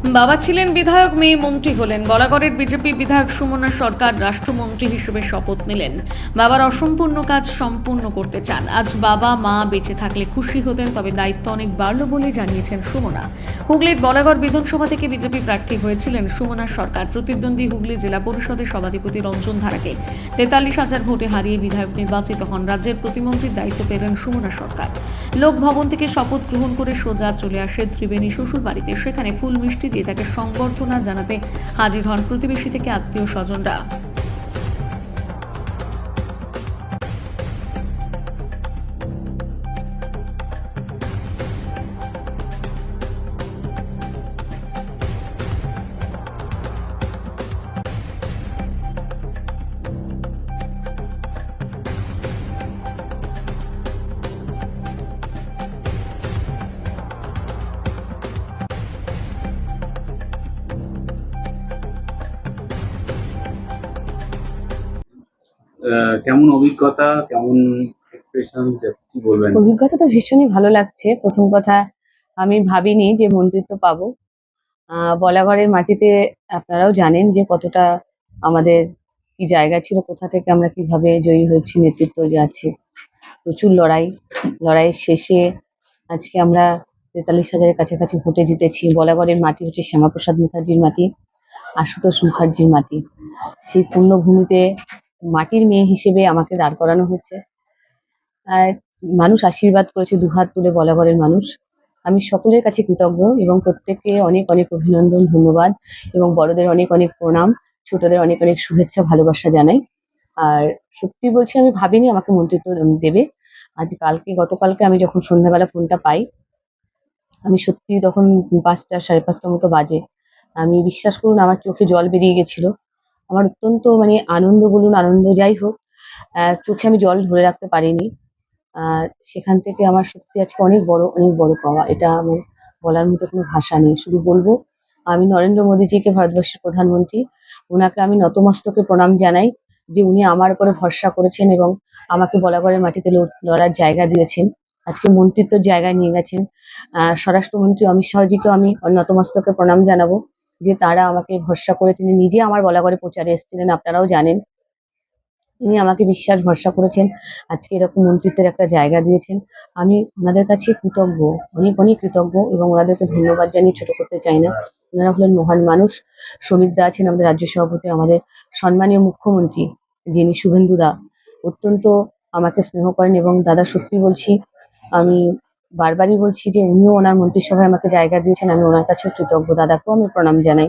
বাবা ছিলেন বিধায়ক, মেয়ে মন্ত্রী হলেন। বলাগড়ের বিজেপি বিধায়ক সুমনা সরকার রাষ্ট্রমন্ত্রী হিসেবে শপথ নিলেন। বাবার অসম্পূর্ণ কাজ সম্পূর্ণ করতে চান। আজ বাবা মা বেঁচে থাকলে খুশি হতেন, তবে দায়িত্ব অনেক বাড়ল বলে জানিয়েছেন সুমনা। হুগলির বলাগড় বিধানসভা থেকে বিজেপি প্রার্থী হয়েছিলেন সুমনা সরকার। প্রতিদ্বন্দ্বী হুগলি জেলা পরিষদের সভাধিপতি রঞ্জন ধারাকে 43,000 ভোটে হারিয়ে বিধায়ক নির্বাচিত হন। রাজ্যের প্রতিমন্ত্রীর দায়িত্ব পেলেন সুমনা সরকার। লোকভবন থেকে শপথ গ্রহণ করে সোজা চলে আসে ত্রিবেণী শ্বশুর বাড়িতে। সেখানে ফুল মিষ্টি দিয়ে তাকে সংবর্ধনা জানাতে হাজির হন প্রতিবেশী থেকে আত্মীয় স্বজনরা। কেমন অভিজ্ঞতা, কেমন এক্সপ্রেশন, কি বলবেন? অভিজ্ঞতা তো ভীষণই ভালো লাগছে। প্রথম কথা, আমি ভাবিনি যে মন্ত্রিত্ব পাবো। বলাগড়ের মাটিতে আপনারাও জানেন যে কতটা আমাদের কি জায়গা ছিল, কোথা থেকে আমরা কিভাবে জয়ী হয়েছি, নেতৃত্ব যে আছে। প্রচুর লড়াইয়ের শেষে আজকে আমরা 43,000-এর কাছাকাছি ভোটে জিতেছি। বলাগড়ের মাটি হচ্ছে শ্যামাপ্রসাদ মুখার্জির মাটি, আশুতোষ মুখার্জির মাটি। সেই পুণ্যভূমিতে মাটির মেয়ে হিসেবে আমাকে দাঁড় করানো হয়েছে। আর মানুষ আশীর্বাদ করেছে দুহাত তুলে বলাগড়ের মানুষ। আমি সকলের কাছে কৃতজ্ঞ এবং প্রত্যেককে অনেক অনেক অভিনন্দন, ধন্যবাদ এবং বড়দের অনেক অনেক প্রণাম, ছোটদের অনেক অনেক শুভেচ্ছা, ভালোবাসা জানাই। আর সত্যি বলছি, আমি ভাবিনি আমাকে মন্ত্রিত্ব দেবে। গতকালকে আমি যখন সন্ধ্যাবেলা ফোনটা পাই, আমি সত্যি তখন ৫টা, ৫:৩০ মতো বাজে। আমি বিশ্বাস করুন, আমার চোখে জল বেরিয়ে গেছিল। আমার অত্যন্ত মানে আনন্দ বলুন, আনন্দ যাই হোক, চোখে আমি জল ধরে রাখতে পারিনি। সেখান থেকে আমার সত্যি আজকে অনেক বড় পাওয়া। এটা আমার বলার মতো কোনো ভাষা নেই। শুধু বলবো, আমি নরেন্দ্র মোদীজিকে, ভারতবর্ষের প্রধানমন্ত্রী, ওনাকে আমি নতমস্তকে প্রণাম জানাই যে উনি আমার উপরে ভরসা করেছেন এবং আমাকে বলাগড়ের মাটিতে লড়ার জায়গা দিয়েছেন। আজকে মন্ত্রিত্বর জায়গায় নিয়ে গেছেন। স্বরাষ্ট্রমন্ত্রী অমিত শাহজিকেও আমি নতমস্তকে প্রণাম জানাবো যে তারা আমাকে ভরসা করে তিনি নিজে আমার বলাগড়ে প্রচারে এসেছিলেন, আপনারাও জানেন। তিনি আমাকে বিশ্বাস ভরসা করেছেন, আজকে এরকম মন্ত্রিত্বের একটা জায়গা দিয়েছেন। আমি ওনাদের কাছে কৃতজ্ঞ, অনেক অনেক কৃতজ্ঞ এবং ওনাদেরকে ধন্যবাদ জানিয়ে ছোট করতে চাই না। ওনারা হলেন মহান মানুষ। সমিত দা আছেন আমাদের রাজ্য সভাপতি, আমাদের সম্মানীয় মুখ্যমন্ত্রী যিনি শুভেন্দু দা, অত্যন্ত আমাকে স্নেহ করেন এবং দাদা সত্যি বলছি, আমি বারবারই বলছি যে উনিও ওনার মন্ত্রিসভায় আমাকে জায়গা দিয়েছেন। আমি ওনার কাছেও কৃতজ্ঞ, দাদাকেও আমি প্রণাম জানাই।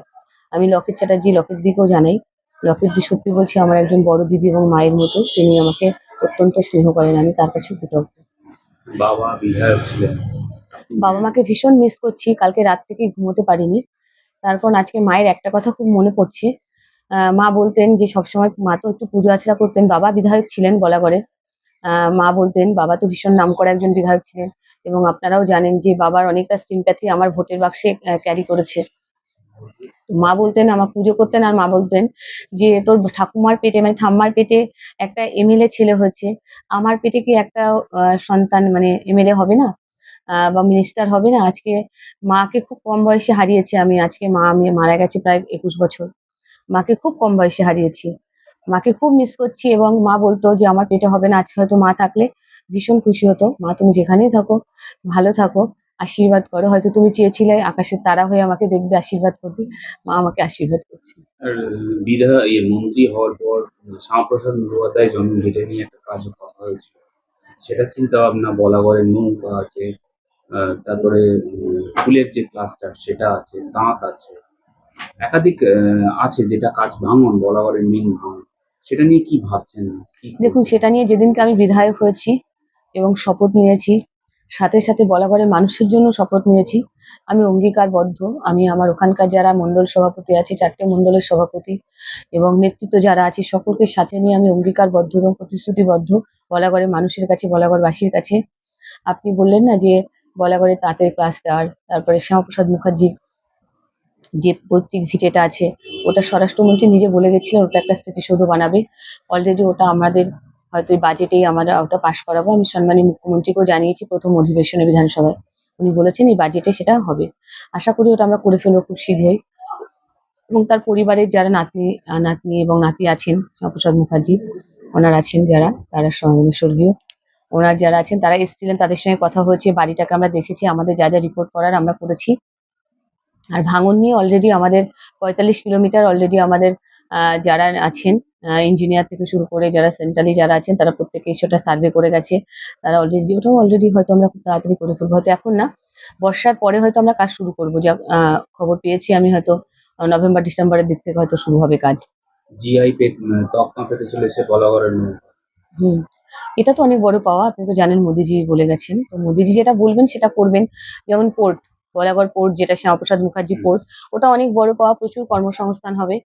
আমি লকেট চ্যাটার্জি, লকেট দিকেও জানাই। লকেট দি সত্যি বলছি আমার একজন বড় দিদি এবং মায়ের মতো। তিনি আমাকে অত্যন্ত স্নেহ করেন, আমি তার কাছে কৃতজ্ঞ। বাবা বিধায়ক ছিলেন, বাবা মাকে ভীষণ মিস করছি, কালকে রাত থেকে ঘুমোতে পারিনি। তারপর আজকে মায়ের একটা কথা খুব মনে পড়ছে। মা বলতেন যে সবসময়, মা তো একটু পুজো আর্চনা করতেন, বাবা বিধায়ক ছিলেন বলাগড়ে। মা বলতেন বাবা তো ভীষণ নামকরা একজন বিধায়ক ছিলেন এবং আপনারাও জানেন যে বাবার অনেকটা সিম্প্যাথি আমার ভোটের বাক্সে ক্যারি করেছে। তো মা বলতেন, আমার পুজো করতেন আর মা বলতেন যে তোর ঠাকুমার পেটে মানে ঠাম্মার পেটে একটা এমএলএ ছেলে হয়েছে, আমার পেটে কি একটা সন্তান মানে এমএলএ হবে না, বা মিনিস্টার হবে না? আজকে মাকে খুব কম বয়সে হারিয়েছি আমি। আজকে আমি মারা গেছে প্রায় ২১ বছর। মাকে খুব কম বয়সে হারিয়েছি। মাকে খুব মিস করছি এবং মা বলতো যে আমার পেটে হবে না। আজকে হয়তো মা থাকলে ভীষণ খুশি হতো। মা তুমি যেখানেই থাকো, ভালো থাকো, আশীর্বাদ করো। হয়তো তুমি চেয়েছিলে আকাশের তারা হয়ে আমাকে দেখবে, আশীর্বাদ করবে। মা আমাকে আশীর্বাদ করছে। আর মন্ত্রী হওয়ার পর শ্যামাপ্রসাদ মুখোপাধ্যায় জন্মভিটা নিয়ে একটা কাজ কথা হয়েছিল, সেটা চিন্তা ভাবনা, বলাগড়ের নৌকা আছে, তারপরে ফুলের যে ক্লাস্টার সেটা আছে, তাঁত আছে, একাধিক আছে যেটা কাজ ভাঙন, বলাগড়ের মেন ভাঙন, সেটা নিয়ে কি ভাবছেন, কি দেখুন, করবেন? সেটা নিয়ে যেদিনকে আমি বিধায়ক হয়েছি এবং শপথ নিয়েছি, সাথে সাথে বলাগড়ের মানুষের জন্য শপথ নিয়েছি। আমি অঙ্গীকারবদ্ধ, আমি আমার ওখানকার যারা মণ্ডল সভাপতি আছে, 4টে মণ্ডলের সভাপতি এবং নেতৃত্ব যারা আছে সকলকে সাথে নিয়ে আমি অঙ্গীকারবদ্ধ এবং প্রতিশ্রুতিবদ্ধ বলাগড়ের মানুষের কাছে, বলাগড়বাসীর কাছে। আপনি বললেন না যে বলাগড়ে তাঁতের ক্লাস্টার, তারপরে শ্যামাপ্রসাদ মুখার্জির যে পৈতৃক ভিটেটা আছে, ওটা স্বরাষ্ট্রমন্ত্রী নিজে বলে গেছিলেন ওটা একটা স্মৃতিসৌধ বানাবে। অলরেডি ওটা আমাদের হয়তো এই বাজেটেই আমরা ওটা পাশ করাবো। আমি সম্মানীয় মুখ্যমন্ত্রীকেও জানিয়েছি প্রথম অধিবেশনে বিধানসভায়। উনি বলেছেন এই বাজেটে সেটা হবে। আশা করি ওটা আমরা করে ফেলবো খুব শীঘ্রই। এবং তার পরিবারের যারা নাতনি এবং নাতি আছেন, শ্যামাপ্রসাদ মুখার্জি ওনার আছেন যারা, তারা স্বর্গীয় ওনার যারা আছেন তারা এসেছিলেন, তাদের সঙ্গে কথা হয়েছে, বাড়িটাকে আমরা দেখেছি, আমাদের যা যা রিপোর্ট করার আমরা করেছি। আর ভাঙন নিয়ে অলরেডি আমাদের ৪৫ কিলোমিটার অলরেডি আমাদের যারা আছেন ইঞ্জিনিয়ার থেকে শুরু করে যারা সেন্ট্রালি যারা আছেন তারা প্রত্যেকে সেটা সার্ভে করে গেছে। তারা ওটাও অলরেডি হয়তো আমরা খুব তাড়াতাড়ি করে ফেলবো, হয়তো এখন না, বর্ষার পরে হয়তো আমরা কাজ শুরু করবো। যা খবর পেয়েছি আমি, হয়তো নভেম্বর ডিসেম্বরের দিক থেকে হয়তো শুরু হবে কাজ। জিআই তকমা পেতে চলেছে বলাগড়ের নৌকা। হুম, এটা তো অনেক বড় পাওয়া। আপনি তো জানেন মোদিজি বলে গেছেন। তো মোদিজি যেটা বলবেন সেটা করবেন। যেমন পোর্ট, বলাগড় পোর্ট যেটা শ্যামাপ্রসাদ মুখার্জি পোর্ট, ওটা অনেক বড় পাওয়া, প্রচুর কর্মসংস্থান হবে।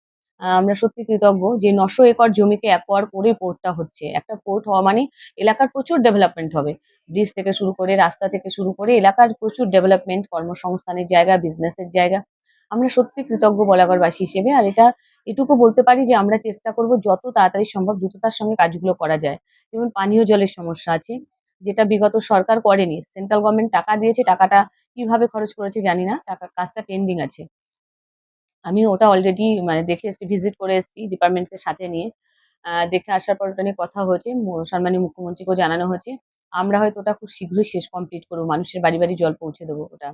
আমরা সত্যি কৃতজ্ঞ যে ৯০০ একর জমিকে অ্যাকোয়ার করে পোর্টটা হচ্ছে। একটা পোর্ট হওয়া মানে এলাকার প্রচুর ডেভেলপমেন্ট হবে। ব্রিজ থেকে শুরু করে, রাস্তা থেকে শুরু করে এলাকার প্রচুর ডেভেলপমেন্ট, কর্মসংস্থানের জায়গা, বিজনেসের জায়গা। আমরা সত্যি কৃতজ্ঞ বলাগড়বাসী হিসেবে। আর এটুকু বলতে পারি যে আমরা চেষ্টা করব যত তাড়াতাড়ি সম্ভব দ্রুততার সঙ্গে কাজগুলো করা যায়। যেমন পানীয় জলের সমস্যা আছে, যেটা বিগত সরকার করেনি। সেন্ট্রাল গভর্নমেন্ট টাকা দিয়েছে, টাকাটা কিভাবে খরচ করেছে জানি না। কাজটা পেন্ডিং আছে। আমি ওটা অলরেডি মানে দেখে এসেছি, ভিজিট করে এসেছি ডিপার্টমেন্টকে সাথে নিয়ে। দেখে আসার পর ওটা নিয়ে কথা হয়েছে। সম্মানীয় মুখ্যমন্ত্রীকেও জানানো হয়েছে। আমরা হয়তো ওটা খুব শীঘ্রই শেষ কমপ্লিট করব। মানুষের বাড়ি, বাড়ি জল পৌঁছে দেবো ওটা।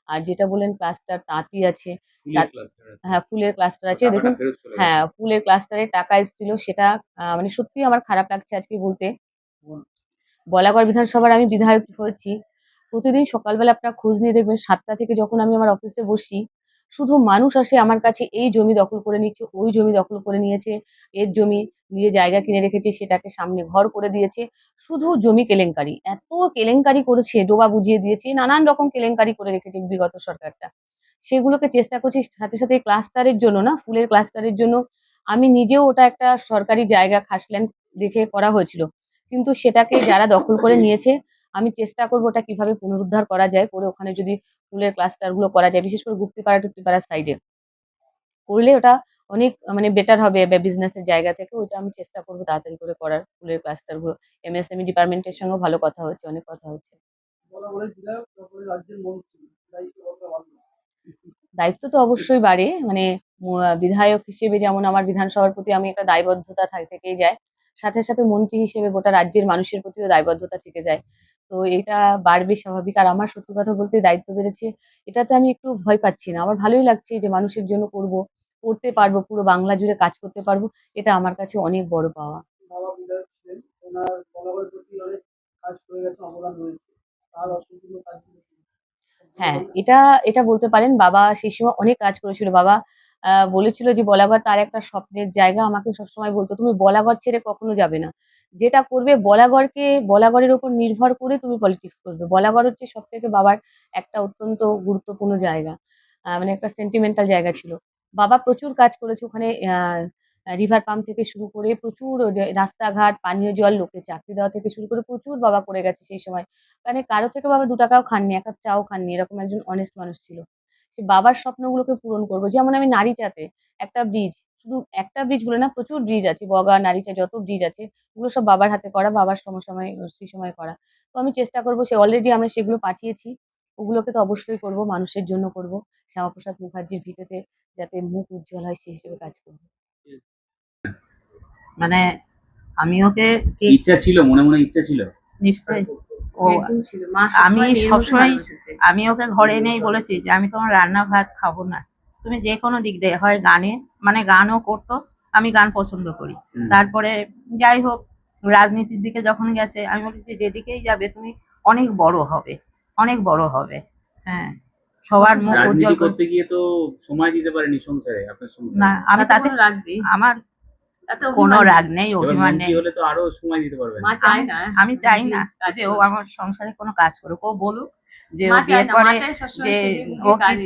আর যেটা বললেন ক্লাস্টার তাঁতি আছে, ফুলের তাঁত ক্লাস্টার আছে, হ্যাঁ, ফুলের ক্লাস্টার আছে। টাকাটা দেখুন, ফেরত চলে হ্যাঁ, গেছে। ফুলের ক্লাস্টারের টাকা এসেছিল সেটা মানে সত্যিই আমার খারাপ লাগছে আজকে বলতে। বলাগড় বিধানসভার আমি বিধায়ক হয়েছি। প্রতিদিন সকালবেলা আপনারা খোঁজ নিয়ে দেখবেন ৭টা থেকে যখন আমি আমার অফিসে বসি, শুধু মানুষ আসে আমার কাছে, এই জমি দখল করে নিচ্ছে, ওই জমি দখল করে নিয়েছে, এর জমি নিয়ে জায়গা কিনে রেখেছে, সেটাকে সামনে ঘর করে দিয়েছে। শুধু জমি কেলেঙ্কারি। এত কেলেঙ্কারি করেছে, ডোবা বুঝিয়ে দিয়েছে, নানান রকম কেলেঙ্কারি করে রেখেছে বিগত সরকারটা। সেগুলোকে চেষ্টা করছি, সাথে, সাথে ক্লাস্টারের জন্য না, ফুলের ক্লাস্টারের জন্য আমি নিজেও ওটা একটা সরকারি জায়গা খাসল্যান্ড দেখে করা হয়েছিল। কিন্তু সেটাকে যারা দখল করে নিয়েছে, আমি চেষ্টা করব ওটা কিভাবে পুনরুদ্ধার করা যায়, করে ওখানে যদি ফুলের ক্লাস্টার গুলো করা যায়, বিশেষ করে গুপ্তিপাড়ার সাইডে করলে ওটা অনেক মানে বেটার হবে বিজনেসের জায়গা থেকে। ওইটা আমি চেষ্টা করব তাড়াতাড়ি করে করার, ফুলের ক্লাস্টার গুলো। এমএসএমই ডিপার্টমেন্টের সঙ্গেও ভালো কথা হচ্ছে, অনেক কথা হচ্ছে। বরাবরের বিধায়ক, তারপরে রাজ্যের মন্ত্রী, দায়িত্ব কতটা বাড়লো? দায়িত্ব তো অবশ্যই বাড়ে। মানে বিধায়ক হিসেবে যেমন আমার বিধানসভার প্রতি আমি একটা দায়বদ্ধতা থেকেই যায়। সাথে, সাথে মন্ত্রী হিসেবে গোটা রাজ্যের মানুষের প্রতিও দায়বদ্ধতা থেকে যায়। তো এটা বাড়বে স্বাভাবিক। আর আমার সত্যি কথা বলতে দায়িত্ব বেড়েছে, এটাতে আমি একটু ভয় পাচ্ছি না। আমার ভালোই লাগছে যে মানুষের জন্য করব, করতে পারবো, পুরো বাংলা জুড়ে কাজ করতে পারবো। এটা আমার কাছে অনেক বড় পাওয়া। বাবা বিধায়ক ছিলেন, ওনার বরাবরের প্রতি অনেক কাজ করে গেছে, অবদান রয়েছে। তার অসম্পূর্ণ কাজগুলো কি? হ্যাঁ, এটা বলতে পারেন। বাবা সেই সময় অনেক কাজ করেছিল। বাবা বলেছিল যে বলাগড় তার একটা স্বপ্নের জায়গা। আমাকে সবসময় বলত, "তুমি বলাগড় ছেড়ে কখনো যাবে না। যেটা করবে বলাগড়ের উপর নির্ভর করে তুমি পলিটিক্স করবে।" বলাগড় হচ্ছে সবথেকে বাবার একটা অত্যন্ত গুরুত্বপূর্ণ জায়গা। মানে একটা সেন্টিমেন্টাল জায়গা ছিল। বাবা প্রচুর কাজ করেছে ওখানে। রিভার পাম্প থেকে শুরু করে প্রচুর রাস্তাঘাট, পানীয় জল, লোককে চাকরি দেওয়া থেকে শুরু করে প্রচুর বাবা করে গেছে সেই সময়। মানে কারো থেকে বাবা ৳২ ও খাননি, ১ কাপ চাও খাননি। এরকম একজন অনেস্ট মানুষ ছিল। সে বাবার স্বপ্নগুলোকে পূরণ করব। যেমন আমি নারিচাতে একটা ব্রিজ, শুধু একটা ব্রিজ বলে না, প্রচুর ব্রিজ আছে। বগা, নারিচা যত ব্রিজ আছে, ওগুলো সব বাবার হাতে করা, বাবার সেই সময় করা। তো আমি চেষ্টা করব, অলরেডি আমরা সেগুলো পাঠিয়েছি। ওগুলোকে তো অবশ্যই করব, মানুষের জন্য করব। শ্যামাপ্রসাদ মুখার্জির ভিটেতে যাতে মুখ উজ্জ্বল হয় সেই হিসেবে কাজ করব। মানে আমি ওকে ঠিক ইচ্ছা ছিল, মনে মনে ইচ্ছা ছিল। নিশ্চয়ই ও একদম ছিল। মা আমি সবসময় মেয়ের মতো সবসময় ভালোবেসেছে। আমি ওকে ঘরে এনেই বলেছি যে আমি তোমার রান্না ভাত খাবো না, তুমি যে কোনো দিক দিয়ে হয় গানে, মানে গানও করতো, আমি গান পছন্দ করি। হুম। তারপরে যাই হোক, রাজনীতির দিকে যখন গেছে আমি বলেছি যেদিকেই যাবে তুমি অনেক বড় হবে, অনেক বড় হবে। হ্যাঁ, সবার মুখ উজ্জ্বল রাজনীতি করতে। করতে গিয়ে তো সময় দিতে পারেনি সংসারে, আপনার না, সংসারে। আমি তাতে রাগ নেই। আমার তাতে কোনো অভিমান নেই। রাগ নেই, এবার অভিমান মন্ত্রী নেই। হলে তো আরো সময় দিতে পারবেন। মা চায় না। আমি চাই না কাজ যে ও করুক। আমার সংসারে কোনো কাজ করুক, ও বলুক যে ও মা চায় বিয়ের না, মা পরে চায় সবসময় যে সেজে ও গুজিয়ে কাজ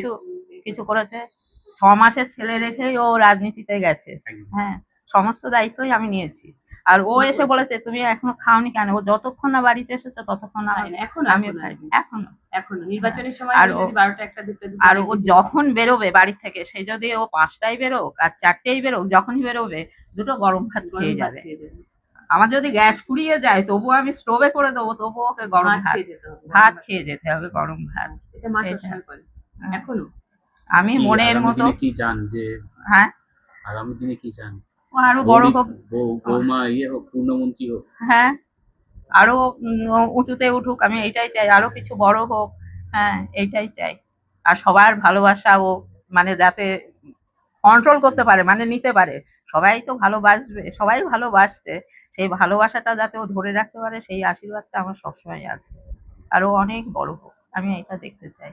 কিছু করেছে। ৬ মাসের ছেলে রেখেই ও রাজনীতিতে গেছে। একদম। হ্যাঁ, সমস্ত দায়িত্বই আমি নিয়েছি। আর ও এসে বলেছে তুমি এখনো খাওনি কেন? ও যতক্ষণ না বাড়িতে এসেছে ততক্ষণ খায় না। এখনো আমিও খাইনি, এখনো। এখনো নির্বাচনের সময় আর যদি ও- ১২টা ১টা ২টা আর ও যখন বেরোবে বাড়ি থেকে, সে যদি ও ৫টায় বেরোক আর ৪টেই বেরোক, যখনই বেরোবে দুটো গরম ভাত খেয়ে যাবে। আমার যদি গ্যাস ফুরিয়ে যায় তবুও আমি স্টোভে করে দেবো, তবুও ওকে গরম ভাত ভাত খেয়ে যেতে হবে, গরম ভাত। এটা মা এটা। সবসময় করে হ্যাঁ। এখনো। আমি কি মনের আগামী মতো, দিনে কি চান যে হ্যাঁ, আগামী দিনে কি চান? ও আরো বড় বৌদি- হোক। বৌমা হোক, পূর্ণমন্ত্রী হোক। হ্যাঁ, আরো উঁচুতে উঠুক, আমি এইটাই চাই, আরো কিছু বড় হোক। হ্যাঁ, এইটাই চাই। আর সবার ভালোবাসা ও মানে যাতে কন্ট্রোল করতে পারে, মানে নিতে পারে। সবাই তো ভালোবাসবে, সবাই ভালোবাসছে, সেই ভালোবাসাটা যাতে ও ধরে রাখতে পারে, সেই আশীর্বাদটা আমার সবসময় আছে। আর ও অনেক বড় হোক, আমি এটা দেখতে চাই।